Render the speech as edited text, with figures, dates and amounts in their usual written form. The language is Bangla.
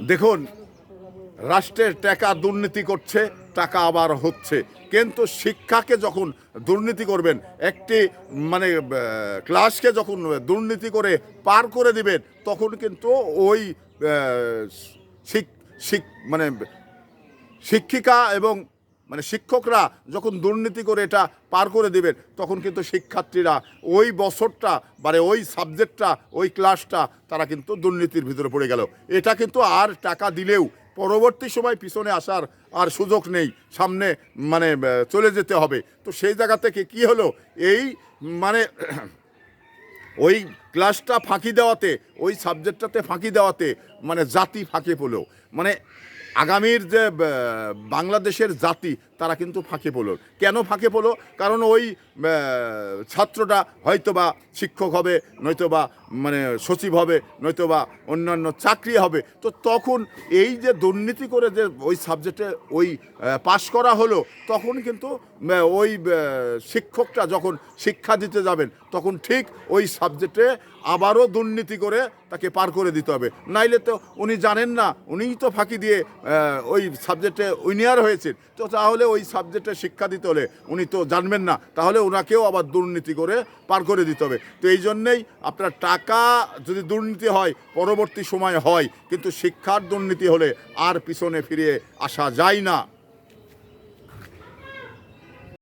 দেখুন, রাষ্ট্রের টাকা দুর্নীতি করছে, টাকা আবার হচ্ছে, কিন্তু শিক্ষাকে যখন দুর্নীতি করবেন, একটি মানে ক্লাসকে যখন দুর্নীতি করে পার করে দিবেন, তখন কিন্তু ওই মানে শিক্ষিকা এবং মানে শিক্ষকরা যখন দুর্নীতি করে এটা পার করে দেবেন, তখন কিন্তু শিক্ষার্থীরা ওই বছরটা মানে ওই সাবজেক্টটা ওই ক্লাসটা তারা কিন্তু দুর্নীতির ভিতরে পড়ে গেল। এটা কিন্তু আর টাকা দিলেও পরবর্তী সময় পিছনে আসার আর সুযোগ নেই, সামনে মানে চলে যেতে হবে। তো সেই জায়গা থেকে কি হলো, এই মানে ওই ক্লাসটা ফাঁকি দেওয়াতে, ওই সাবজেক্টটাতে ফাঁকি দেওয়াতে মানে জাতি ফাঁকে পড়ল, মানে আগামীর যে বাংলাদেশের জাতি তারা কিন্তু ফাঁকে পড়ল। কেন ফাঁকে পড়ল? কারণ ওই ছাত্রটা হয়তোবা শিক্ষক হবে, নয়তোবা মানে সচিব হবে, নয়তোবা অন্যান্য চাকরি হবে। তো তখন এই যে দুর্নীতি করে যে ওই সাবজেক্টে ওই পাশ করা হলো, তখন কিন্তু ওই শিক্ষকটা যখন শিক্ষা দিতে যাবেন, তখন ঠিক ওই সাবজেক্টে আবারও দুর্নীতি করে তাকে পার করে দিতে হবে। নাইলে তো উনি জানেন না, উনিই তো ফাঁকি দিয়ে ওই সাবজেক্টে উইনার হয়েছেন, তো তাহলে ওই সাবজেক্টে শিক্ষা দিতে হলে উনি তো জানবেন না, তাহলে ওনাকেও আবার দুর্নীতি করে পার করে দিতে হবে। তো এই জন্যেই আপনার টাকা যদি দুর্নীতি হয় পরবর্তী সময় হয়, কিন্তু শিক্ষার দুর্নীতি হলে আর পিছনে ফিরে আসা যায় না।